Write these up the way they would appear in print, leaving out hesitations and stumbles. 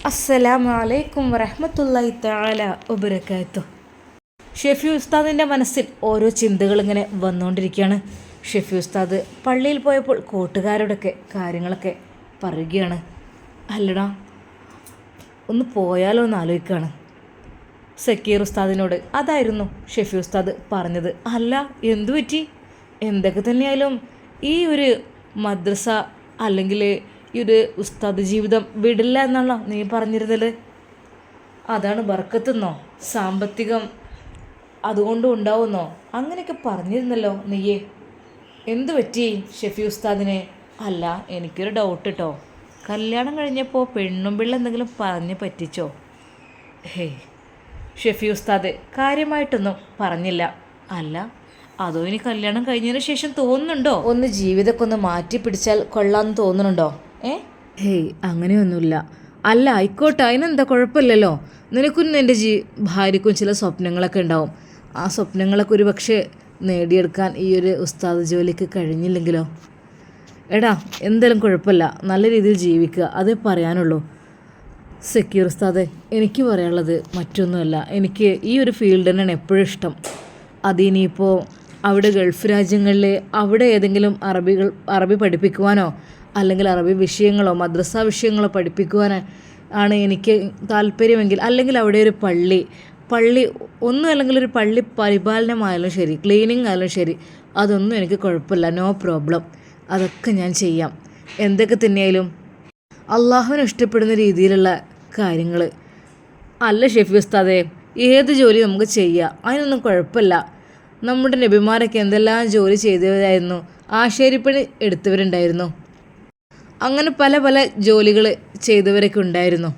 അസ്സലാമു അലൈക്കും വറഹ്മത്തുള്ളാഹി തആല വബറകാതുഹു. ഷെഫി ഉസ്താദിൻ്റെ മനസ്സിൽ ഓരോ ചിന്തകളിങ്ങനെ വന്നുകൊണ്ടിരിക്കുകയാണ്. ഷെഫി ഉസ്താദ് പള്ളിയിൽ പോയപ്പോൾ കൂട്ടുകാരോടൊക്കെ കാര്യങ്ങളൊക്കെ പറയുകയാണ്. അല്ലടാ, ഒന്ന് പോയാലോ എന്ന് ആലോചിക്കുകയാണ്. സക്കീർ ഉസ്താദിനോട് അതായിരുന്നു ഷെഫി ഉസ്താദ് പറഞ്ഞത്. അല്ല, എന്തു പറ്റി? എന്തൊക്കെ തന്നെയായാലും ഈ ഒരു മദ്രസ അല്ലെങ്കിൽ ഈ ഒരു ഉസ്താദ് ജീവിതം വിടില്ല എന്നാണല്ലോ നീ പറഞ്ഞിരുന്നത്. അതാണ് ബർക്കത്തെന്നോ സാമ്പത്തികം അതുകൊണ്ടും ഉണ്ടാവുമെന്നോ അങ്ങനെയൊക്കെ പറഞ്ഞിരുന്നല്ലോ നീയേ. എന്തു പറ്റി ഷെഫി ഉസ്താദിനെ? അല്ല, എനിക്കൊരു ഡൗട്ട് കേട്ടോ. കല്യാണം കഴിഞ്ഞപ്പോൾ പെണ്ണും പിള്ള എന്തെങ്കിലും പറഞ്ഞ് പറ്റിച്ചോ? ഹേയ്, ഷെഫി ഉസ്താദ് കാര്യമായിട്ടൊന്നും പറഞ്ഞില്ല. അല്ല, അതോ ഇനി കല്യാണം കഴിഞ്ഞതിന് ശേഷം തോന്നുന്നുണ്ടോ ഒന്ന് ജീവിതമൊക്കെ ഒന്ന് മാറ്റി പിടിച്ചാൽ കൊള്ളാമെന്ന് തോന്നുന്നുണ്ടോ? ഹേയ്, അങ്ങനെയൊന്നുമില്ല. അല്ല, ആയിക്കോട്ടെ, അതിനെന്താ, കുഴപ്പമില്ലല്ലോ. നിനക്കും എൻ്റെ ഭാര്യയ്ക്കും ചില സ്വപ്നങ്ങളൊക്കെ ഉണ്ടാവും. ആ സ്വപ്നങ്ങളൊക്കെ ഒരു പക്ഷേ നേടിയെടുക്കാൻ ഈ ഒരു ഉസ്താദ് ജോലിക്ക് കഴിഞ്ഞില്ലെങ്കിലോ? എടാ, എന്തായാലും കുഴപ്പമില്ല, നല്ല രീതിയിൽ ജീവിക്കുക, അതേ പറയാനുള്ളൂ. സക്കീർ ഉസ്താദെ, എനിക്ക് പറയാനുള്ളത് മറ്റൊന്നുമല്ല. എനിക്ക് ഈ ഒരു ഫീൽഡ് തന്നെയാണ് എപ്പോഴും ഇഷ്ടം. അതിനിയിപ്പോൾ അവിടെ ഗൾഫ് രാജ്യങ്ങളിൽ അവിടെ ഏതെങ്കിലും അറബി പഠിപ്പിക്കുവാനോ അല്ലെങ്കിൽ അറബി വിഷയങ്ങളോ മദ്രസ വിഷയങ്ങളോ പഠിപ്പിക്കുവാനോ ആണ് എനിക്ക് താല്പര്യമെങ്കിൽ, അല്ലെങ്കിൽ അവിടെ ഒരു പള്ളി ഒന്നും അല്ലെങ്കിൽ ഒരു പള്ളി പരിപാലനമായാലും ശരി, ക്ലീനിങ് ആയാലും ശരി, അതൊന്നും എനിക്ക് കുഴപ്പമില്ല, നോ പ്രോബ്ലം. അതൊക്കെ ഞാൻ ചെയ്യാം. എന്തൊക്കെ തന്നെയായാലും അള്ളാഹുവിന് ഇഷ്ടപ്പെടുന്ന രീതിയിലുള്ള കാര്യങ്ങൾ. അല്ല ഷെഫി ഉസ്താദേ, ഏത് ജോലി നമുക്ക് ചെയ്യാം, അതിനൊന്നും കുഴപ്പമില്ല. നമ്മുടെ നബിമാരൊക്കെ എന്തെല്ലാം ജോലി ചെയ്തവരായിരുന്നു. ആശാരിപ്പണി എടുത്തവരുണ്ടായിരുന്നു, അങ്ങനെ പല പല ജോലികൾ ചെയ്തവരൊക്കെ ഉണ്ടായിരുന്നു.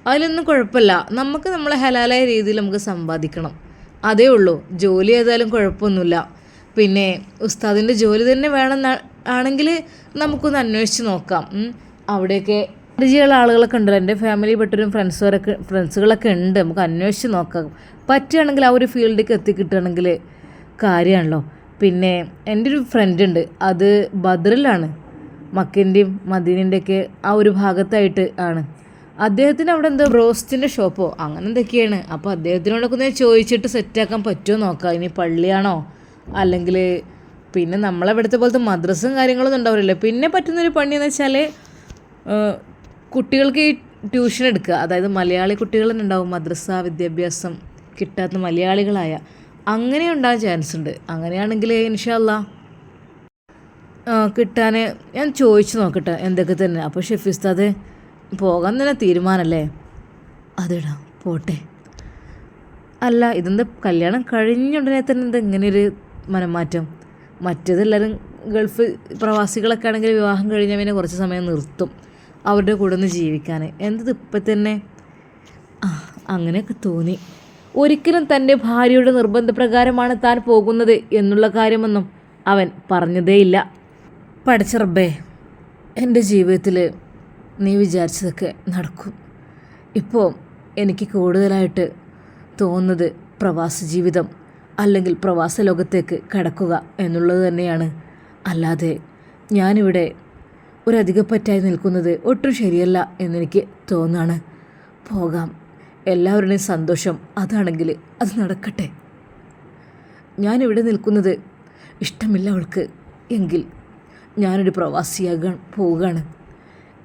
അതിലൊന്നും കുഴപ്പമില്ല. നമുക്ക് നമ്മളെ ഹലാലായ രീതിയിൽ നമുക്ക് സമ്പാദിക്കണം, അതേ ഉള്ളൂ. ജോലി ഏതായാലും കുഴപ്പമൊന്നുമില്ല. പിന്നെ ഉസ്താദിൻ്റെ ജോലി തന്നെ വേണം ആണെങ്കിൽ നമുക്കൊന്ന് അന്വേഷിച്ച് നോക്കാം. അവിടെയൊക്കെ പരിചയമുള്ള ആളുകളൊക്കെ ഉണ്ടല്ലോ, എൻ്റെ ഫാമിലി പെട്ടൊരു ഫ്രണ്ട്സുകളൊക്കെ ഉണ്ട്. നമുക്ക് അന്വേഷിച്ച് നോക്കാം. പറ്റുകയാണെങ്കിൽ ആ ഒരു ഫീൽഡിലേക്ക് എത്തിക്കിട്ടുകയാണെങ്കിൽ കാര്യമാണല്ലോ. പിന്നെ എൻ്റെ ഒരു ഫ്രണ്ട് ഉണ്ട്, അത് ബദറിലാണ്, മക്കൻ്റെയും മദീനൻ്റെയൊക്കെ ആ ഒരു ഭാഗത്തായിട്ട് ആണ്. അദ്ദേഹത്തിന് അവിടെ എന്തോ ബ്രോസ്റ്റിൻ്റെ ഷോപ്പോ അങ്ങനെ എന്തൊക്കെയാണ്. അപ്പോൾ അദ്ദേഹത്തിനോടൊക്കെ ഒന്ന് ചോദിച്ചിട്ട് സെറ്റാക്കാൻ പറ്റുമോ നോക്കാം. ഇനി പള്ളിയാണോ അല്ലെങ്കിൽ പിന്നെ നമ്മളെവിടുത്തെ പോലത്തെ മദ്രസും കാര്യങ്ങളൊന്നും ഉണ്ടാവില്ലല്ലോ. പിന്നെ പറ്റുന്നൊരു പണിയെന്ന് വെച്ചാൽ കുട്ടികൾക്ക് ഈ ട്യൂഷൻ എടുക്കുക. അതായത് മലയാളി കുട്ടികൾ തന്നെ ഉണ്ടാവും മദ്രസ വിദ്യാഭ്യാസം കിട്ടാത്ത മലയാളികളായ, അങ്ങനെ ഉണ്ടാകാൻ ചാൻസ് ഉണ്ട്. അങ്ങനെയാണെങ്കിൽ ഇൻഷാ അല്ലാ കിട്ടാൻ ഞാൻ ചോദിച്ചു നോക്കട്ടെ എന്തൊക്കെ തന്നെ. അപ്പോൾ ഷെഫി ഉസ്താദ് പോകാൻ തന്നെ തീരുമാനമല്ലേ? അതെടാ, പോട്ടെ. അല്ല, ഇതെന്താ കല്യാണം കഴിഞ്ഞുടനെ തന്നെ എന്താ ഇങ്ങനെയൊരു മനംമാറ്റം? മറ്റേതെല്ലാവരും ഗൾഫ് പ്രവാസികളൊക്കെ ആണെങ്കിൽ വിവാഹം കഴിഞ്ഞാൽ പിന്നെ കുറച്ച് സമയം നിർത്തും അവരുടെ കൂടെ ഒന്ന് ജീവിക്കാൻ. എന്തത് ഇപ്പം തന്നെ അങ്ങനെയൊക്കെ തോന്നി. ഒരിക്കലും തൻ്റെ ഭാര്യയുടെ നിർബന്ധപ്രകാരമാണ് താൻ പോകുന്നത് എന്നുള്ള കാര്യമൊന്നും അവൻ പറഞ്ഞതേയില്ല. പഠിച്ച റബ്ബേ, എൻ്റെ ജീവിതത്തിൽ നീ വിചാരിച്ചതൊക്കെ നടക്കും. ഇപ്പോൾ എനിക്ക് കൂടുതലായിട്ട് തോന്നുന്നത് പ്രവാസ ജീവിതം അല്ലെങ്കിൽ പ്രവാസ ലോകത്തേക്ക് കടക്കുക എന്നുള്ളത് തന്നെയാണ്. അല്ലാതെ ഞാനിവിടെ ഒരധികപ്പറ്റായി നിൽക്കുന്നത് ഒട്ടും ശരിയല്ല എന്നെനിക്ക് തോന്നുകയാണ്. പോകാം, എല്ലാവരുടെയും സന്തോഷം അതാണെങ്കിൽ അത് നടക്കട്ടെ. ഞാനിവിടെ നിൽക്കുന്നത് ഇഷ്ടമില്ല അവൾക്ക് എങ്കിൽ ഞാനൊരു പ്രവാസിയാകാൻ പോവുകയാണ്.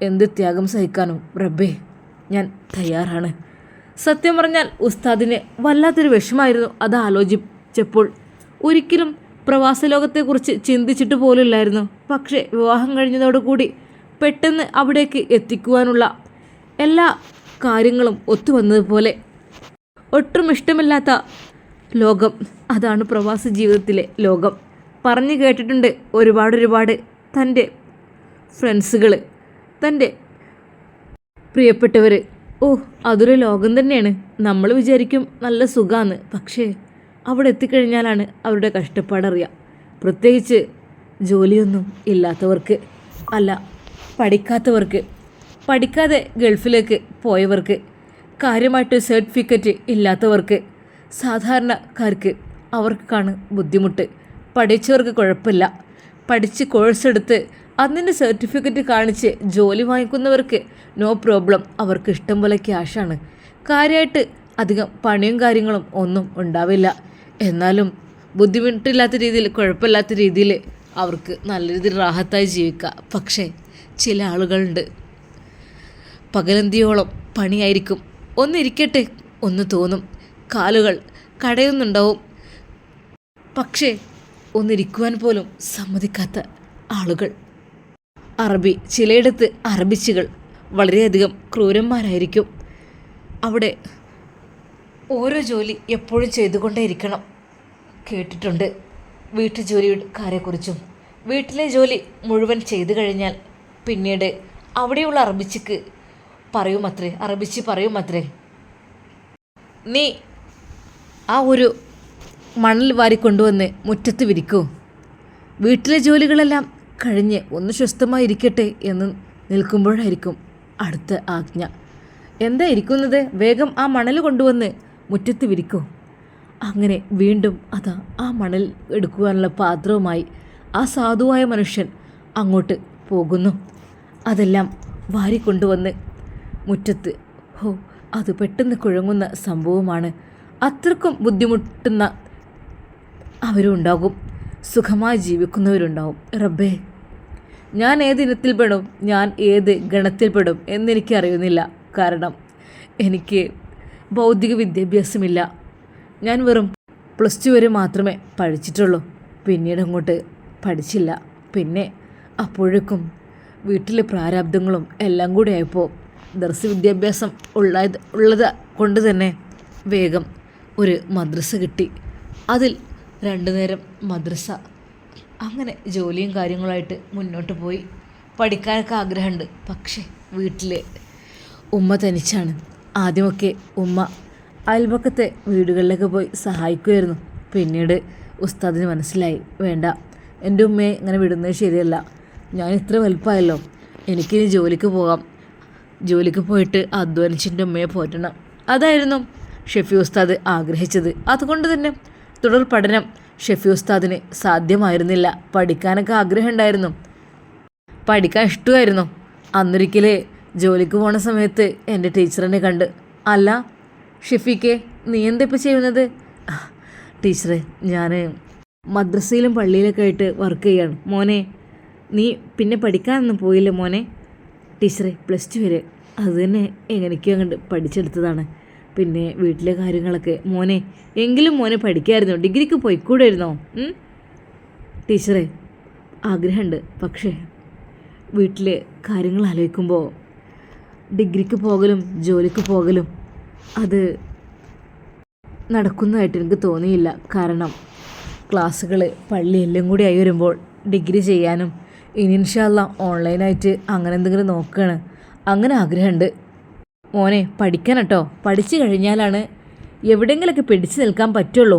എന്ത് ത്യാഗം സഹിക്കാനും റബ്ബേ ഞാൻ തയ്യാറാണ്. സത്യം പറഞ്ഞാൽ ഉസ്താദിന് വല്ലാത്തൊരു വിഷമായിരുന്നു അത് ആലോചിച്ചപ്പോൾ. ഒരിക്കലും പ്രവാസ ലോകത്തെക്കുറിച്ച് ചിന്തിച്ചിട്ട് പോലുമില്ലായിരുന്നു. പക്ഷേ വിവാഹം കഴിഞ്ഞതോടുകൂടി പെട്ടെന്ന് അവിടേക്ക് എത്തിക്കുവാനുള്ള എല്ലാ കാര്യങ്ങളും ഒത്തുവന്നതുപോലെ ഒട്ടും ഇഷ്ടമില്ലാത്ത ലോകം, അതാണ് പ്രവാസ ജീവിതത്തിലെ ലോകം. പറഞ്ഞു കേട്ടിട്ടുണ്ട് ഒരുപാട് തൻ്റെ ഫ്രണ്ട്സുകൾ, തൻ്റെ പ്രിയപ്പെട്ടവർ. അതൊരു ലോകം തന്നെയാണ്. നമ്മൾ വിചാരിക്കും നല്ല സുഖമാണ്, പക്ഷേ അവിടെ എത്തിക്കഴിഞ്ഞാലാണ് അവരുടെ കഷ്ടപ്പാടറിയാം. പ്രത്യേകിച്ച് ജോലിയൊന്നും ഇല്ലാത്തവർക്ക്, അല്ല പഠിക്കാത്തവർക്ക്, പഠിക്കാതെ ഗൾഫിലേക്ക് പോയവർക്ക്, കാര്യമായിട്ട് സർട്ടിഫിക്കറ്റ് ഇല്ലാത്തവർക്ക്, സാധാരണക്കാർക്ക് അവർക്കാണ് ബുദ്ധിമുട്ട്. പഠിച്ചവർക്ക് കുഴപ്പമില്ല. പഠിച്ച് കോഴ്സെടുത്ത് അതിൻ്റെ സർട്ടിഫിക്കറ്റ് കാണിച്ച് ജോലി വാങ്ങിക്കുന്നവർക്ക് നോ പ്രോബ്ലം, അവർക്ക് ഇഷ്ടം പോലെ ക്യാഷാണ്. കാര്യമായിട്ട് അധികം പണിയും കാര്യങ്ങളും ഒന്നും ഉണ്ടാവില്ല. എന്നാലും ബുദ്ധിമുട്ടില്ലാത്ത രീതിയിൽ, കുഴപ്പമില്ലാത്ത രീതിയിൽ അവർക്ക് നല്ല രീതിയിൽ റാഹത്തായി ജീവിക്കുക. പക്ഷേ ചില ആളുകളുണ്ട്, പകലന്തിയോളം പണിയായിരിക്കും, ഒന്നിരിക്കട്ടെ ഒന്ന് തോന്നും, കാലുകൾ കടയുന്നുണ്ടാവും, പക്ഷേ ഒന്നിരിക്കുവാൻ പോലും സമ്മതിക്കാത്ത ആളുകൾ. ചിലയിടത്ത് അറബിച്ചുകൾ വളരെയധികം ക്രൂരന്മാരായിരിക്കും. അവിടെ ഓരോ ജോലി എപ്പോഴും ചെയ്തുകൊണ്ടേയിരിക്കണം. കേട്ടിട്ടുണ്ട് വീട്ടുജോലിക്കാരെക്കുറിച്ചും. വീട്ടിലെ ജോലി മുഴുവൻ ചെയ്തു കഴിഞ്ഞാൽ പിന്നീട് അവിടെയുള്ള അറബിച്ചിക്ക് പറയുമത്രേ, നീ ആ ഒരു മണൽ വാരിക്കൊണ്ടുവന്ന് മുറ്റത്ത് വിരിക്കൂ, വീട്ടിലെ ജോലികളെല്ലാം കഴിഞ്ഞ് ഒന്ന് സ്വസ്ഥമായിരിക്കട്ടെ എന്ന് നിൽക്കുമ്പോഴായിരിക്കും അടുത്ത ആജ്ഞ. എന്താ ഇരിക്കുന്നത്, വേഗം ആ മണൽ കൊണ്ടുവന്ന് മുറ്റത്ത് വിരിക്കൂ. അങ്ങനെ വീണ്ടും അതാ ആ മണൽ എടുക്കുവാനുള്ള പാത്രവുമായി ആ സാധുവായ മനുഷ്യൻ അങ്ങോട്ട് പോകുന്നു. അതെല്ലാം വാരിക്കൊണ്ടുവന്ന് മുറ്റത്ത്. അത് പെട്ടെന്ന് കുഴങ്ങുന്ന സംഭവമാണ്. അത്രക്കും ബുദ്ധിമുട്ടുന്ന അവരും ഉണ്ടാകും, സുഖമായി ജീവിക്കുന്നവരുണ്ടാവും. റബ്ബേ, ഞാൻ ഏത് ഇനത്തിൽപ്പെടും, ഞാൻ ഏത് ഗണത്തിൽപ്പെടും എന്നെനിക്കറിയുന്നില്ല. കാരണം എനിക്ക് ഭൗതിക വിദ്യാഭ്യാസമില്ല. ഞാൻ വെറും +2 വരെ മാത്രമേ പഠിച്ചിട്ടുള്ളൂ. പിന്നീട് അങ്ങോട്ട് പഠിച്ചില്ല. പിന്നെ അപ്പോഴേക്കും വീട്ടിലെ പ്രാരാബ്ദങ്ങളും എല്ലാം കൂടി ആയപ്പോൾ ദർസ് വിദ്യാഭ്യാസം ഉള്ളത് കൊണ്ട് തന്നെ വേഗം ഒരു മദ്രസ കിട്ടി. അതിൽ 2 നേരം മദ്രസ. അങ്ങനെ ജോലിയും കാര്യങ്ങളായിട്ട് മുന്നോട്ട് പോയി. പഠിക്കാനൊക്കെ ആഗ്രഹമുണ്ട്. പക്ഷേ വീട്ടിൽ ഉമ്മ തനിച്ചാണ്. ആദ്യമൊക്കെ ഉമ്മ അയൽപക്കത്തെ വീടുകളിലൊക്കെ പോയി സഹായിക്കുമായിരുന്നു. പിന്നീട് ഉസ്താദിന് മനസ്സിലായി, വേണ്ട, എൻ്റെ ഉമ്മയെ ഇങ്ങനെ വിടുന്നത് ശരിയല്ല, ഞാൻ ഇത്ര വലുപ്പമായല്ലോ, എനിക്കിനി ജോലിക്ക് പോകാം, ജോലിക്ക് പോയിട്ട് അധ്വാനിച്ചിൻ്റെ ഉമ്മയെ പോറ്റണം. അതായിരുന്നു ഷെഫി ഉസ്താദ് ആഗ്രഹിച്ചത്. അതുകൊണ്ട് തന്നെ തുടർ പഠനം ഷെഫി ഉസ്താദിന് സാധ്യമായിരുന്നില്ല. പഠിക്കാനൊക്കെ ആഗ്രഹമുണ്ടായിരുന്നു, പഠിക്കാൻ ഇഷ്ടമായിരുന്നു. അന്നൊരിക്കൽ ജോലിക്ക് പോണ സമയത്ത് എൻ്റെ ടീച്ചറിനെ കണ്ട്, അല്ല ഷെഫിക്ക്, നീ എന്താ ഇപ്പോൾ ചെയ്യുന്നത്? ടീച്ചറെ, ഞാൻ മദ്രസയിലും പള്ളിയിലൊക്കെ ആയിട്ട് വർക്ക് ചെയ്യാണ്. മോനെ, നീ പിന്നെ പഠിക്കാനൊന്നും പോയില്ല മോനെ? ടീച്ചറെ, +2 വരെ അത് തന്നെ എങ്ങനെയൊക്കെയോ അങ്ങോട്ട് പഠിച്ചെടുത്തതാണ്. പിന്നെ വീട്ടിലെ കാര്യങ്ങളൊക്കെ. മോനെ, എങ്കിലും മോനെ പഠിക്കാമായിരുന്നു, ഡിഗ്രിക്ക് പോയിക്കൂടായിരുന്നോ? ടീച്ചറെ, ആഗ്രഹമുണ്ട്, പക്ഷേ വീട്ടിലെ കാര്യങ്ങൾ ആലോചിക്കുമ്പോൾ ഡിഗ്രിക്ക് പോകലും ജോലിക്ക് പോകലും അത് നടക്കുന്നതായിട്ട് എനിക്ക് തോന്നിയില്ല. കാരണം ക്ലാസ്സുകൾ, പള്ളി എല്ലാം കൂടി ആയി വരുമ്പോൾ ഡിഗ്രി ചെയ്യാനും ഇനി ഇൻഷാ അല്ലാ ഓൺലൈനായിട്ട് അങ്ങനെ എന്തെങ്കിലും നോക്കുകയാണ്. അങ്ങനെ ആഗ്രഹമുണ്ട്. മോനെ, പഠിക്കാൻ കേട്ടോ. പഠിച്ചു കഴിഞ്ഞാലാണ് എവിടെയെങ്കിലുമൊക്കെ പിടിച്ചു നിൽക്കാൻ പറ്റുള്ളൂ.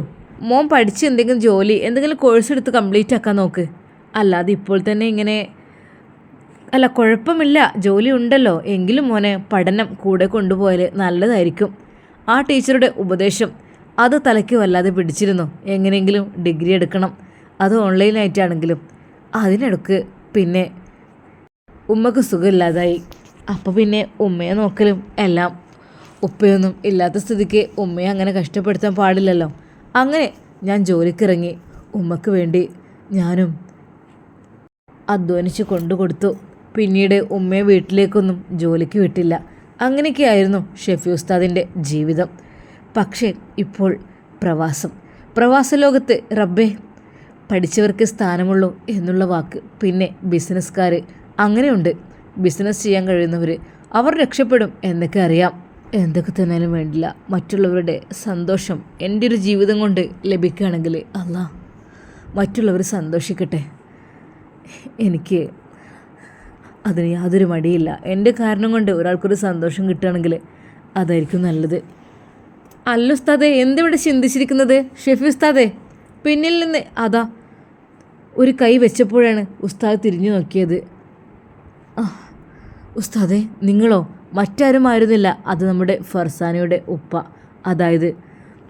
മോൻ പഠിച്ച് എന്തെങ്കിലും ജോലി, എന്തെങ്കിലും കോഴ്സ് എടുത്ത് കംപ്ലീറ്റ് ആക്കാൻ നോക്ക്. അല്ലാതെ ഇപ്പോൾ തന്നെ ഇങ്ങനെ, അല്ല കുഴപ്പമില്ല, ജോലി ഉണ്ടല്ലോ, എങ്കിലും മോനെ പഠനം കൂടെ കൊണ്ടുപോയാൽ നല്ലതായിരിക്കും. ആ ടീച്ചറുടെ ഉപദേശം അത് തലയ്ക്ക് വല്ലാതെ പിടിച്ചിരുന്നു. എങ്ങനെയെങ്കിലും ഡിഗ്രി എടുക്കണം, അത് ഓൺലൈനായിട്ടാണെങ്കിലും. അതിനിടക്ക് പിന്നെ ഉമ്മക്ക് സുഖമില്ലാതായി. അപ്പോൾ പിന്നെ ഉമ്മയെ നോക്കലും എല്ലാം, ഉപ്പയൊന്നും ഇല്ലാത്ത സ്ഥിതിക്ക് ഉമ്മയെ അങ്ങനെ കഷ്ടപ്പെടുത്താൻ പാടില്ലല്ലോ. അങ്ങനെ ഞാൻ ജോലിക്കിറങ്ങി. ഉമ്മക്ക് വേണ്ടി ഞാനും അധ്വാനിച്ച് കൊണ്ടുകൊടുത്തു. പിന്നീട് ഉമ്മയെ വീട്ടിലേക്കൊന്നും ജോലിക്ക് വിട്ടില്ല. അങ്ങനെയൊക്കെയായിരുന്നു ഷെഫി ഉസ്താദിൻ്റെ ജീവിതം. പക്ഷേ ഇപ്പോൾ പ്രവാസ ലോകത്ത് റബ്ബേ, പഠിച്ചവർക്ക് സ്ഥാനമുള്ളൂ എന്നുള്ള വാക്ക്. പിന്നെ ബിസിനസ്സുകാർ, അങ്ങനെയുണ്ട്, ബിസിനസ് ചെയ്യാൻ കഴിയുന്നവർ, അവർ രക്ഷപ്പെടും എന്നൊക്കെ അറിയാം. എന്തൊക്കെ തന്നാലും വേണ്ടില്ല, മറ്റുള്ളവരുടെ സന്തോഷം എൻ്റെ ഒരു ജീവിതം കൊണ്ട് ലഭിക്കുകയാണെങ്കിൽ അല്ലാ, മറ്റുള്ളവർ സന്തോഷിക്കട്ടെ, എനിക്ക് അതിന് യാതൊരു മടിയില്ല. എൻ്റെ കാരണം കൊണ്ട് ഒരാൾക്കൊരു സന്തോഷം കിട്ടുകയാണെങ്കിൽ അതായിരിക്കും നല്ലത്. അല്ല ഉസ്താദെ, എന്തിവിടെ ചിന്തിച്ചിരിക്കുന്നത്? ഷെഫി ഉസ്താദെ പിന്നിൽ നിന്ന് അതാ ഒരു കൈ വെച്ചപ്പോഴാണ് ഉസ്താദ് തിരിഞ്ഞു നോക്കിയത്. ഉസ്താദെ, നിങ്ങളോ? മറ്റാരും ആയിരുന്നില്ല, അത് നമ്മുടെ ഫർസാനയുടെ ഉപ്പ, അതായത്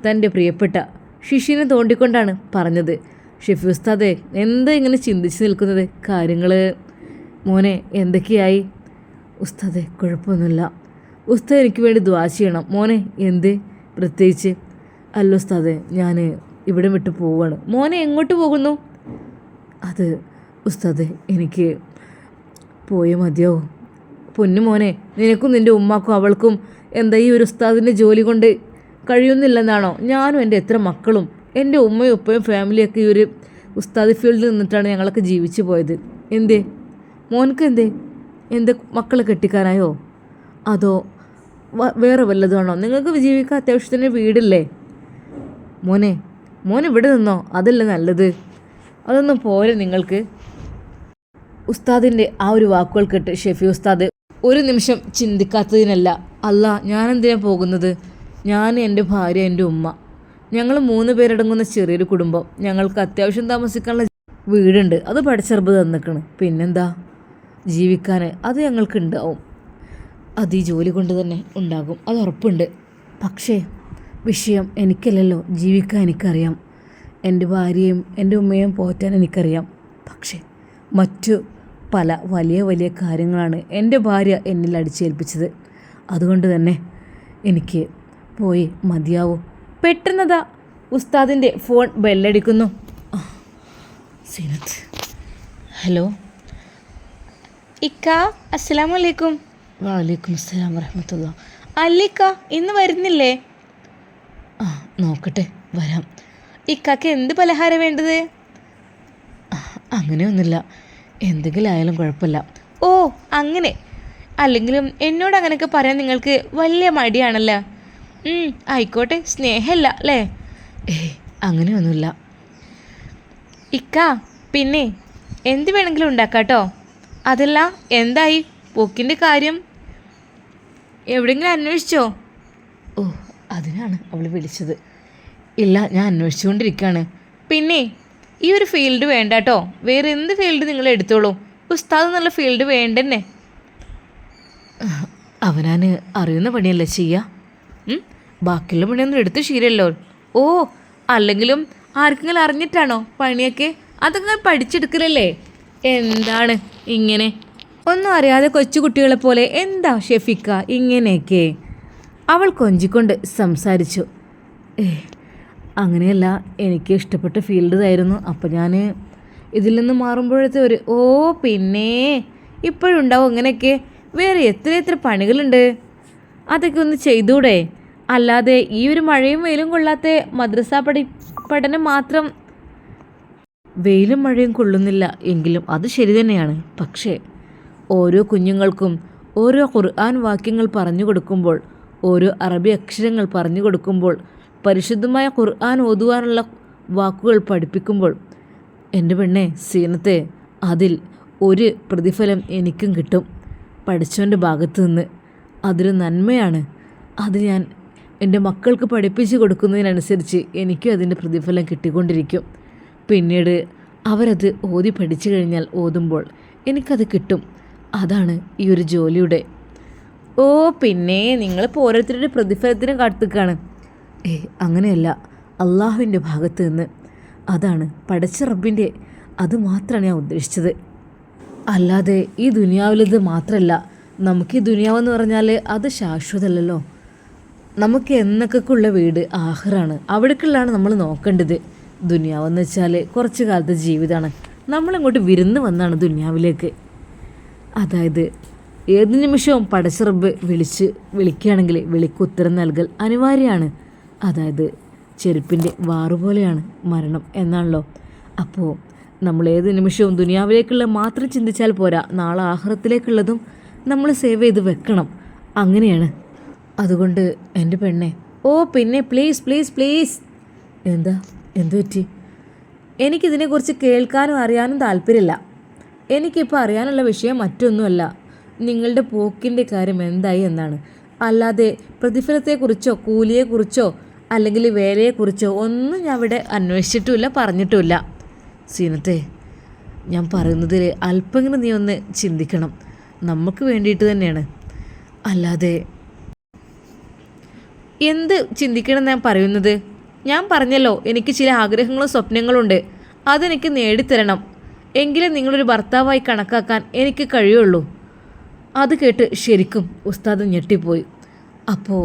തൻ്റെ പ്രിയപ്പെട്ട ശിഷ്യനെ തോണ്ടിക്കൊണ്ടാണ് പറഞ്ഞത്. ഷെഫി ഉസ്താദെ, എന്താ ഇങ്ങനെ ചിന്തിച്ച് നിൽക്കുന്നത്? കാര്യങ്ങൾ മോനെ എന്തൊക്കെയായി? ഉസ്താദെ കുഴപ്പമൊന്നുമില്ല. ഉസ്താദ് എനിക്ക് വേണ്ടി ദുആ ചെയ്യണം. മോനെ എന്ത് പ്രത്യേകിച്ച്? അല്ല ഉസ്താദെ, ഞാൻ ഇവിടെ വിട്ട് പോവുകയാണ്. മോനെ എങ്ങോട്ട് പോകുന്നു? അത് ഉസ്താദെ, എനിക്ക് പോയേ മതിയാവും. പൊന്നു മോനെ, നിനക്കും നിൻ്റെ ഉമ്മാക്കും അവൾക്കും എന്താ ഈ ഒരു ഉസ്താദിൻ്റെ ജോലി കൊണ്ട് കഴിയുന്നില്ലെന്നാണോ? ഞാനും എൻ്റെ എത്ര മക്കളും എൻ്റെ ഉമ്മയും ഉപ്പയും ഫാമിലിയൊക്കെ ഈ ഒരു ഉസ്താദ് ഫീൽഡിൽ നിന്നിട്ടാണ് ഞങ്ങളൊക്കെ ജീവിച്ചു പോയത്. എന്തേ മോനക്ക് എൻ്റെ മക്കളെ കെട്ടിക്കാനായോ? അതോ വേറെ വല്ലതുമാണോ? നിങ്ങൾക്ക് ജീവിക്കാൻ അത്യാവശ്യത്തിന് വീടില്ലേ? മോൻ ഇവിടെ നിന്നോ? അതല്ലേ നല്ലത്. അതൊന്നും പോരെ നിങ്ങൾക്ക്? ഉസ്താദിൻ്റെ ആ ഒരു വാക്കുകൾ കേട്ട് ഷെഫി ഉസ്താദ് ഒരു നിമിഷം ചിന്തിക്കാത്തതിനല്ല, അല്ല ഞാനെന്തിനാ പോകുന്നത്? ഞാൻ, എൻ്റെ ഭാര്യ, എൻ്റെ ഉമ്മ, ഞങ്ങൾ 3 പേരടങ്ങുന്ന ചെറിയൊരു കുടുംബം. ഞങ്ങൾക്ക് അത്യാവശ്യം താമസിക്കാനുള്ള വീടുണ്ട്, അത് പഠിച്ചറബ് തന്നിക്കണ്. പിന്നെന്താ, ജീവിക്കാൻ അത് ഞങ്ങൾക്ക് ഉണ്ടാവും. അത് ഈ ജോലി കൊണ്ട് തന്നെ ഉണ്ടാകും, അത് ഉറപ്പുണ്ട്. പക്ഷേ വിഷയം എനിക്കല്ലല്ലോ, ജീവിക്കാൻ എനിക്കറിയാം. എൻ്റെ ഭാര്യയും എൻ്റെ ഉമ്മയും പോറ്റാൻ എനിക്കറിയാം. പക്ഷേ മറ്റു പല വലിയ വലിയ കാര്യങ്ങളാണ് എൻ്റെ ഭാര്യ എന്നിൽ അടിച്ചേൽപ്പിച്ചത്. അതുകൊണ്ട് തന്നെ എനിക്ക് പോയി മതിയാവൂ. പെട്ടെന്നതാ ഉസ്താദിൻ്റെ ഫോൺ ബെല്ലടിക്കുന്നു. സീനത്ത്. ഹലോ ഇക്ക, അസ്സലാമു അലൈക്കും. വലൈക്കും അസ്സലാം വറഹ്മത്തുള്ള. അല്ലിക്ക ഇന്ന് വരുന്നില്ലേ? നോക്കട്ടെ, വരാം. ഇക്കാക്ക് എന്ത് പലഹാരം വേണ്ടത്? അങ്ങനെയൊന്നുമില്ല, എന്തെങ്കിലും ആയാലും കുഴപ്പമില്ല. ഓ അങ്ങനെ. അല്ലെങ്കിലും എന്നോട് അങ്ങനെയൊക്കെ പറയാൻ നിങ്ങൾക്ക് വലിയ മടിയാണല്ലോ. ആയിക്കോട്ടെ, സ്നേഹമല്ല അല്ലേ? അങ്ങനെയൊന്നുമില്ല. ഇക്ക പിന്നെ എന്ത് വേണമെങ്കിലും ഉണ്ടാക്കാട്ടോ. അതല്ല, എന്തായി പോക്കിൻ്റെ കാര്യം? എവിടെയെങ്കിലും അന്വേഷിച്ചോ? ഓ, അതിനാണ് അവൾ വിളിച്ചത്. ഇല്ല, ഞാൻ അന്വേഷിച്ചുകൊണ്ടിരിക്കുകയാണ്. പിന്നെ ഈ ഒരു ഫീൽഡ് വേണ്ട കേട്ടോ, വേറെ എന്ത് ഫീൽഡ് നിങ്ങൾ എടുത്തോളൂ. ഉസ്താദ് എന്നുള്ള ഫീൽഡ് വേണ്ടെന്നെ. അവനാൻ അറിയുന്ന പണിയല്ലേ ചെയ്യുക. ബാക്കിയുള്ള പണിയൊന്നും എടുത്ത് ശീലമല്ലോ. ഓ, അല്ലെങ്കിലും ആർക്കെങ്കിലും അറിഞ്ഞിട്ടാണോ പണിയൊക്കെ? അതൊക്കെ പഠിച്ചെടുക്കലല്ലേ. എന്താണ് ഇങ്ങനെ ഒന്നും അറിയാതെ കൊച്ചുകുട്ടികളെ പോലെ? എന്താ ഷെഫിക്ക ഇങ്ങനെയൊക്കെ? അവൾ കൊഞ്ചിക്കൊണ്ട് സംസാരിച്ചു. അങ്ങനെയല്ല, എനിക്ക് ഇഷ്ടപ്പെട്ട ഫീൽഡ് ഇതായിരുന്നു. അപ്പോൾ ഞാൻ ഇതിൽ നിന്ന് മാറുമ്പോഴത്തെ ഓ പിന്നെ ഇപ്പോഴുണ്ടാവും അങ്ങനെയൊക്കെ. വേറെ എത്ര പണികളുണ്ട്, അതൊക്കെ ഒന്ന് ചെയ്തൂടെ? അല്ലാതെ ഈ ഒരു മഴയും വെയിലും കൊള്ളാത്ത മദ്രസ പഠനം മാത്രം. വെയിലും മഴയും കൊള്ളുന്നില്ല എങ്കിലും അത് ശരി തന്നെയാണ്. പക്ഷേ ഓരോ കുഞ്ഞുങ്ങൾക്കും ഓരോ ഖുർആൻ വാക്യങ്ങൾ പറഞ്ഞു കൊടുക്കുമ്പോൾ, ഓരോ അറബി അക്ഷരങ്ങൾ പറഞ്ഞു കൊടുക്കുമ്പോൾ, പരിശുദ്ധമായ ഖുർആൻ ഓതുവാനുള്ള വാക്കുകൾ പഠിപ്പിക്കുമ്പോൾ, എൻ്റെ പെണ്ണെ സീനത്തെ, അതിൽ ഒരു പ്രതിഫലം എനിക്കും കിട്ടും പഠിച്ചവൻ്റെ ഭാഗത്ത് നിന്ന്. അതൊരു നന്മയാണ്. അത് ഞാൻ എൻ്റെ മക്കൾക്ക് പഠിപ്പിച്ച് കൊടുക്കുന്നതിനനുസരിച്ച് എനിക്കും അതിൻ്റെ പ്രതിഫലം കിട്ടിക്കൊണ്ടിരിക്കും. പിന്നീട് അവരത് ഓതി പഠിച്ചു കഴിഞ്ഞാൽ ഓതുമ്പോൾ എനിക്കത് കിട്ടും. അതാണ് ഈ ഒരു ജോലിയുടെ. ഓ പിന്നെ നിങ്ങൾ ഓരോരുത്തരുടെ പ്രതിഫലത്തിനും കാത്തുക്കാണ്. അങ്ങനെയല്ല, അള്ളാഹുവിൻ്റെ ഭാഗത്ത് നിന്ന്. അതാണ് പടച്ച റബ്ബിൻ്റെ, അത് മാത്രമാണ് ഞാൻ ഉദ്ദേശിച്ചത്. അല്ലാതെ ഈ ദുനിയാവിലത് മാത്രമല്ല. നമുക്ക് ഈ ദുനിയാവെന്ന് പറഞ്ഞാൽ അത് ശാശ്വതമല്ലല്ലോ. നമുക്ക് എന്നൊക്കെയുള്ള വീട് ആഖിറാണ്, അവിടേക്കുള്ളതാണ് നമ്മൾ നോക്കേണ്ടത്. ദുനിയാവെന്ന് വെച്ചാൽ കുറച്ച് കാലത്തെ ജീവിതമാണ്. നമ്മളിങ്ങോട്ട് വിരുന്ന് വന്നാണ് ദുനിയാവിലേക്ക്. അതായത് ഏത് നിമിഷവും പടച്ച റബ്ബ് വിളിക്കുകയാണെങ്കിൽ വിളിക്ക് ഉത്തരം നൽകൽ അനിവാര്യമാണ്. അതായത് ചെരുപ്പിൻ്റെ വാറുപോലെയാണ് മരണം എന്നാണല്ലോ. അപ്പോൾ നമ്മൾ ഏത് നിമിഷവും ദുനിയാവിലേക്കുള്ള മാത്രം ചിന്തിച്ചാൽ പോരാ, നാളെ ആഖിറത്തിലേക്കുള്ളതും നമ്മൾ സേവ് ചെയ്ത് വെക്കണം. അങ്ങനെയാണ്. അതുകൊണ്ട് എൻ്റെ പെണ്ണെ. ഓ പിന്നെ പ്ലീസ് പ്ലീസ് പ്ലീസ്. എന്തു പറ്റി? എനിക്കിതിനെക്കുറിച്ച് കേൾക്കാനും അറിയാനും താല്പര്യമില്ല. എനിക്കിപ്പോൾ അറിയാനുള്ള വിഷയം മറ്റൊന്നുമല്ല, നിങ്ങളുടെ പോക്കിൻ്റെ കാര്യം എന്തായി എന്നാണ്. അല്ലാതെ പ്രതിഫലത്തെക്കുറിച്ചോ കൂലിയെക്കുറിച്ചോ അല്ലെങ്കിൽ വേലയെക്കുറിച്ചോ ഒന്നും ഞാൻ ഇവിടെ അന്വേഷിച്ചിട്ടുമില്ല, പറഞ്ഞിട്ടുമില്ല. സീനത്തെ, ഞാൻ പറയുന്നതിൽ അല്പമെങ്കിലും നീ ഒന്ന് ചിന്തിക്കണം. നമുക്ക് വേണ്ടിയിട്ട് തന്നെയാണ്. അല്ലാതെ എന്ത് ചിന്തിക്കണം ഞാൻ പറയുന്നത്? ഞാൻ പറഞ്ഞല്ലോ, എനിക്ക് ചില ആഗ്രഹങ്ങളും സ്വപ്നങ്ങളുണ്ട്. അതെനിക്ക് നേടിത്തരണം. എങ്കിലേ നിങ്ങളൊരു ഭർത്താവായി കണക്കാക്കാൻ എനിക്ക് കഴിയുള്ളൂ. അത് കേട്ട് ശരിക്കും ഉസ്താദ് ഞെട്ടിപ്പോയി. അപ്പോൾ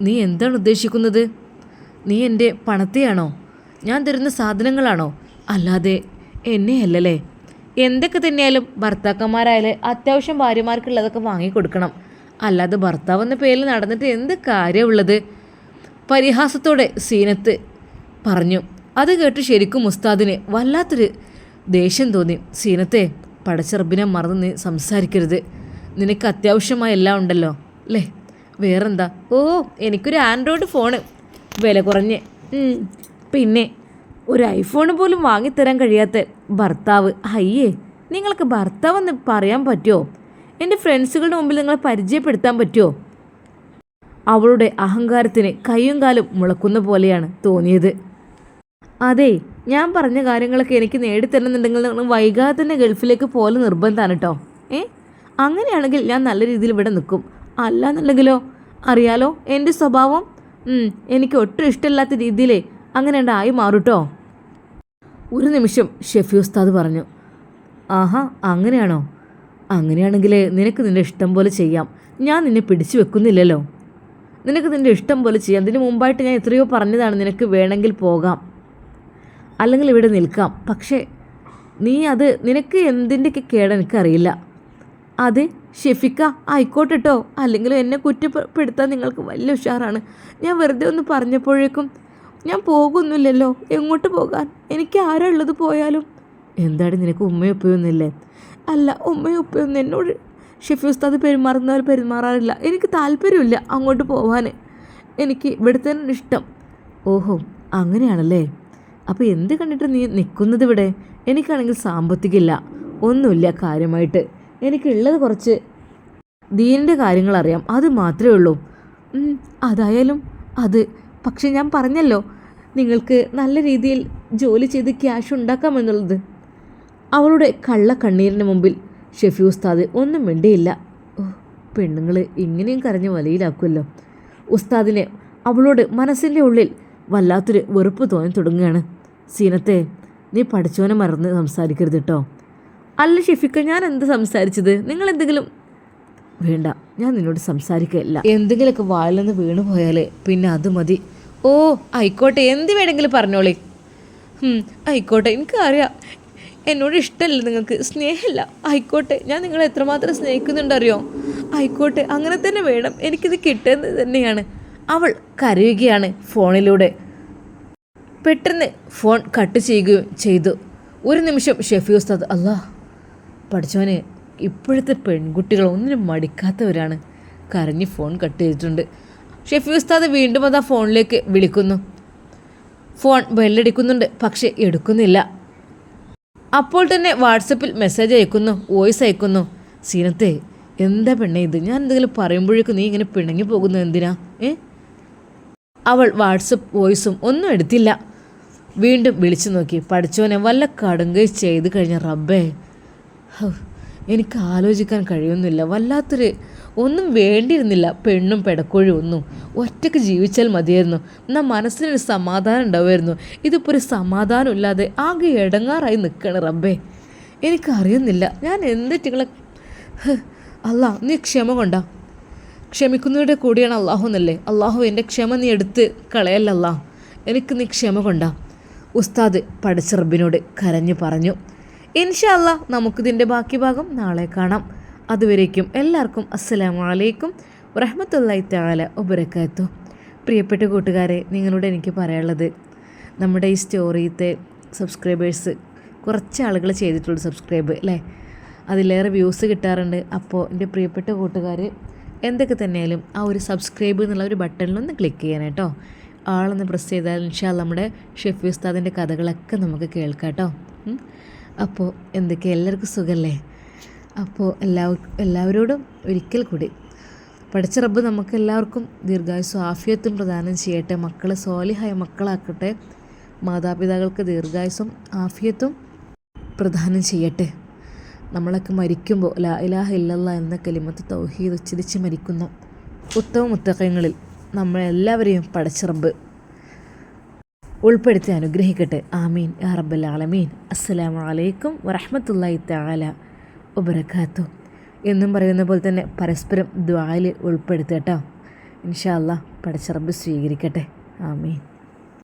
നീ എന്താണ് ഉദ്ദേശിക്കുന്നത്? നീ എൻ്റെ പണത്തെയാണോ, ഞാൻ തരുന്ന സാധനങ്ങളാണോ, അല്ലാതെ എന്നെയല്ലല്ലേ? എന്തൊക്കെ തന്നെയായാലും ഭർത്താക്കന്മാരായാലും അത്യാവശ്യം ഭാര്യമാർക്കുള്ളതൊക്കെ വാങ്ങിക്കൊടുക്കണം, അല്ലാതെ ഭർത്താവ് എന്ന പേരിൽ നടന്നിട്ട് എന്ത് കാര്യമുള്ളത്? പരിഹാസത്തോടെ സീനത്ത് പറഞ്ഞു. അത് കേട്ട് ശരിക്കും ഉസ്താദിന് വല്ലാത്തൊരു ദേഷ്യം തോന്നി. സീനത്തെ, പടച്ച റബ്ബിനെ മറന്ന് നീ സംസാരിക്കരുത്. നിനക്ക് അത്യാവശ്യമായ എല്ലാം ഉണ്ടല്ലോ അല്ലേ? വേറെന്താ? ഓ, എനിക്കൊരു ആൻഡ്രോയിഡ് ഫോണ്, വില കുറഞ്ഞ്. പിന്നെ ഒരു ഐഫോൺ പോലും വാങ്ങിത്തരാൻ കഴിയാത്ത ഭർത്താവ്. അയ്യേ, നിങ്ങൾക്ക് ഭർത്താവെന്ന് പറയാൻ പറ്റുമോ? എൻ്റെ ഫ്രണ്ട്സുകളുടെ മുമ്പിൽ നിങ്ങളെ പരിചയപ്പെടുത്താൻ പറ്റുമോ? അവളുടെ അഹങ്കാരത്തിന് കയ്യും കാലും മുളക്കുന്ന പോലെയാണ് തോന്നിയത്. അതെ, ഞാൻ പറഞ്ഞ കാര്യങ്ങളൊക്കെ എനിക്ക് നേടിത്തരുന്നുണ്ടെങ്കിൽ നിങ്ങൾ വൈകാതെ തന്നെ ഗൾഫിലേക്ക് പോലെ നിർബന്ധമാണ് കേട്ടോ. അങ്ങനെയാണെങ്കിൽ ഞാൻ നല്ല രീതിയിൽ ഇവിടെ നിൽക്കും. അല്ലാന്നുണ്ടെങ്കിലോ, അറിയാലോ എൻ്റെ സ്വഭാവം. എനിക്ക് ഒട്ടും ഇഷ്ടമില്ലാത്ത രീതിയിലേ അങ്ങനെ ഉണ്ടായി മാറൂട്ടോ. ഒരു നിമിഷം ഷെഫി ഉസ്താദ് പറഞ്ഞു. ആഹാ, അങ്ങനെയാണോ? അങ്ങനെയാണെങ്കിൽ നിനക്ക് നിൻ്റെ ഇഷ്ടം പോലെ ചെയ്യാം. ഞാൻ നിന്നെ പിടിച്ചു വെക്കുന്നില്ലല്ലോ. നിനക്ക് നിൻ്റെ ഇഷ്ടം പോലെ ചെയ്യാം. ഇതിന് മുമ്പായിട്ട് ഞാൻ എത്രയോ പറഞ്ഞതാണ്, നിനക്ക് വേണമെങ്കിൽ പോകാം, അല്ലെങ്കിൽ ഇവിടെ നിൽക്കാം. പക്ഷേ നിനക്ക് എന്തിൻ്റെയൊക്കെ കേട് എനിക്കറിയില്ല. അത് ഷെഫിക്ക ആയിക്കോട്ടെ കേട്ടോ, അല്ലെങ്കിലും എന്നെ കുറ്റപ്പെടുത്താൻ നിങ്ങൾക്ക് വലിയ ഉഷാറാണ്. ഞാൻ വെറുതെ ഒന്ന് പറഞ്ഞപ്പോഴേക്കും ഞാൻ പോകുന്നില്ലല്ലോ. എങ്ങോട്ട് പോകാൻ? എനിക്ക് ആരാ ഉള്ളത് പോയാലും. എന്താണ്, നിനക്ക് ഉമ്മയും ഉപ്പയൊന്നുമില്ലേ? അല്ല, ഉമ്മയും ഉപ്പയൊന്നും എന്നോട് ഷെഫി ഉസ്താദ് പെരുമാറാറില്ല. എനിക്ക് താല്പര്യമില്ല അങ്ങോട്ട് പോവാൻ. എനിക്ക് ഇവിടെ തന്നെ ഇഷ്ടം. ഓഹോ, അങ്ങനെയാണല്ലേ? അപ്പോൾ എന്ത് കണ്ടിട്ട് നീ നിൽക്കുന്നത് ഇവിടെ? എനിക്കാണെങ്കിൽ സാമ്പത്തികമില്ല, ഒന്നുമില്ല കാര്യമായിട്ട്. എനിക്കുള്ളത് കുറച്ച് ദീനിൻ്റെ കാര്യങ്ങളറിയാം, അത് മാത്രമേ ഉള്ളൂ. അതായാലും അത്, പക്ഷെ ഞാൻ പറഞ്ഞല്ലോ നിങ്ങൾക്ക് നല്ല രീതിയിൽ ജോലി ചെയ്ത് ക്യാഷ് ഉണ്ടാക്കാമെന്നുള്ളത്. അവളുടെ കണ്ണീരിന് മുമ്പിൽ ഷെഫി ഉസ്താദ് ഒന്നും മിണ്ടിയില്ല. പെണ്ണുങ്ങൾ ഇങ്ങനെയും കരഞ്ഞ് വലയിലാക്കുമല്ലോ. ഉസ്താദിനെ അവളോട് മനസ്സിൻ്റെ ഉള്ളിൽ വല്ലാത്തൊരു വെറുപ്പ് തോന്നി തുടങ്ങുകയാണ്. സീനത്തെ, നീ പഠിച്ചവനെ മറന്ന് സംസാരിക്കരുത് കേട്ടോ. അല്ല ഷെഫിക്ക, ഞാൻ എന്ത് സംസാരിച്ചത്? നിങ്ങൾ എന്തെങ്കിലും വേണ്ട, ഞാൻ നിന്നോട് സംസാരിക്കില്ല. എന്തെങ്കിലുമൊക്കെ വായിൽ നിന്ന് വീണു പോയാൽ പിന്നെ അത് മതി. ഓ ആയിക്കോട്ടെ, എന്ത് വേണമെങ്കിലും പറഞ്ഞോളേ. ആയിക്കോട്ടെ, എനിക്കറിയാം എന്നോട് ഇഷ്ടമല്ല, നിങ്ങൾക്ക് സ്നേഹമില്ല. ആയിക്കോട്ടെ, ഞാൻ നിങ്ങളെ എത്രമാത്രം സ്നേഹിക്കുന്നുണ്ടറിയോ? ആയിക്കോട്ടെ, അങ്ങനെ തന്നെ വേണം, എനിക്കിത് കിട്ടുന്നത് തന്നെയാണ്. അവൾ കരയുകയാണ് ഫോണിലൂടെ. പെട്ടെന്ന് ഫോൺ കട്ട് ചെയ്യുകയും ചെയ്തു. ഒരു നിമിഷം ഷെഫി ഉസ്താദ്, അല്ലാ പഠിച്ചവനെ, ഇപ്പോഴത്തെ പെൺകുട്ടികൾ ഒന്നിനും മടിക്കാത്തവരാണ്. കരഞ്ഞ് ഫോൺ കട്ട് ചെയ്തിട്ടുണ്ട്. ഷെഫി ഉസ്താദ് വീണ്ടും അത് ആ ഫോണിലേക്ക് വിളിക്കുന്നു. ഫോൺ ബെല്ലടിക്കുന്നുണ്ട്, പക്ഷെ എടുക്കുന്നില്ല. അപ്പോൾ തന്നെ വാട്സപ്പിൽ മെസ്സേജ് അയക്കുന്നു, വോയിസ് അയക്കുന്നു. സീനത്തെ, എന്താ പെണ്ണേ ഇത്? ഞാൻ എന്തെങ്കിലും പറയുമ്പോഴേക്കും നീ ഇങ്ങനെ പിണങ്ങി പോകുന്നത് എന്തിനാ? അവൾ വാട്സപ്പ് വോയിസും ഒന്നും എടുത്തില്ല. വീണ്ടും വിളിച്ചു നോക്കി. പഠിച്ചവനെ, വല്ല കടുങ്കൈ ചെയ്ത് കഴിഞ്ഞ റബ്ബേ, എനിക്ക് ആലോചിക്കാൻ കഴിയുന്നില്ല. വല്ലാത്തൊരു ഒന്നും വേണ്ടിയിരുന്നില്ല, പെണ്ണും പെടക്കോഴും ഒന്നും. ഒറ്റയ്ക്ക് ജീവിച്ചാൽ മതിയായിരുന്നു, എന്നാൽ മനസ്സിനൊരു സമാധാനം ഉണ്ടാവുമായിരുന്നു. ഇതിപ്പോൾ ഒരു സമാധാനം ഇല്ലാതെ ആകെ ഇടങ്ങാറായി നിൽക്കണം റബ്ബേ. എനിക്കറിയുന്നില്ല ഞാൻ എന്തിട്ടിങ്ങളെ. അല്ലാ, നീ ക്ഷമ കൊണ്ടാ. ക്ഷമിക്കുന്നവരുടെ കൂടിയാണ് അള്ളാഹു എന്നല്ലേ? അള്ളാഹു എൻ്റെ ക്ഷമ നീ എടുത്ത് കളയല്ല. എനിക്ക് നീ ക്ഷമ കൊണ്ടാ. ഉസ്താദ് പഠിച്ച റബ്ബിനോട് കരഞ്ഞു പറഞ്ഞു. ഇൻഷാ അല്ലാ, നമുക്കിതിൻ്റെ ബാക്കി ഭാഗം നാളെ കാണാം. അതുവരേക്കും എല്ലാവർക്കും അസ്സലാമു അലൈക്കും വറഹ്മത്തുള്ളാഹി തആല വബറകാതുഹു. പ്രിയപ്പെട്ട കൂട്ടുകാരെ, നിങ്ങളോട് എനിക്ക് പറയാനുള്ളത്, നമ്മുടെ ഈ സ്റ്റോറിയത്തെ സബ്സ്ക്രൈബേഴ്സ് കുറച്ച് ആളുകൾ ചെയ്തിട്ടുള്ളൂ സബ്സ്ക്രൈബ് അല്ലേ, അതിലേറെ വ്യൂസ് കിട്ടാറുണ്ട്. അപ്പോൾ എൻ്റെ പ്രിയപ്പെട്ട കൂട്ടുകാർ എന്തൊക്കെ തന്നെയാലും ആ ഒരു സബ്സ്ക്രൈബ് എന്നുള്ള ഒരു ബട്ടണിലൊന്ന് ക്ലിക്ക് ചെയ്യാൻ കേട്ടോ. ആളൊന്ന് പ്രസ് ചെയ്താൽ ഇൻഷാ നമ്മുടെ ഷെഫി ഉസ്താദിൻ്റെ കഥകളൊക്കെ നമുക്ക് കേൾക്കാം കേട്ടോ. അപ്പോൾ എന്തൊക്കെ, എല്ലാവർക്കും സുഖമല്ലേ? അപ്പോൾ എല്ലാവരോടും ഒരിക്കൽ കൂടി പഠിച്ച റബ്ബ് നമുക്ക് എല്ലാവർക്കും ദീർഘായുസ്സും ആഫിയത്തും പ്രദാനം ചെയ്യട്ടെ. മക്കളെ സ്വാലിഹായ മക്കളാക്കട്ടെ. മാതാപിതാക്കൾക്ക് ദീർഘായുസ്സും ആഫിയത്തും പ്രദാനം ചെയ്യട്ടെ. നമ്മളൊക്കെ മരിക്കുമ്പോൾ ലാ ഇലാഹ ഇല്ലല്ലാ എന്ന കലിമത്ത് തൗഹീദ് ഉച്ചരിച്ച് മരിക്കുന്ന ഉത്തമ മുത്തഖങ്ങളിൽ നമ്മളെല്ലാവരെയും പടച്ച റബ്ബ് ഉൾപ്പെടുത്തി അനുഗ്രഹിക്കട്ടെ. ആമീൻ യാ റബ്ബൽ ആലമീൻ. അസ്സലാമു അലൈക്കും വറഹ്മത്തുള്ളാഹി തആല വബറകാതുഹു എന്നും പറയുന്ന പോലെ തന്നെ പരസ്പരം ദുആയിൽ ഉൾപ്പെടുത്തുക കേട്ടോ. ഇൻഷാ അല്ലാഹ് പടച്ച റബ്ബ് സ്വീകരിക്കട്ടെ. ആമീൻ.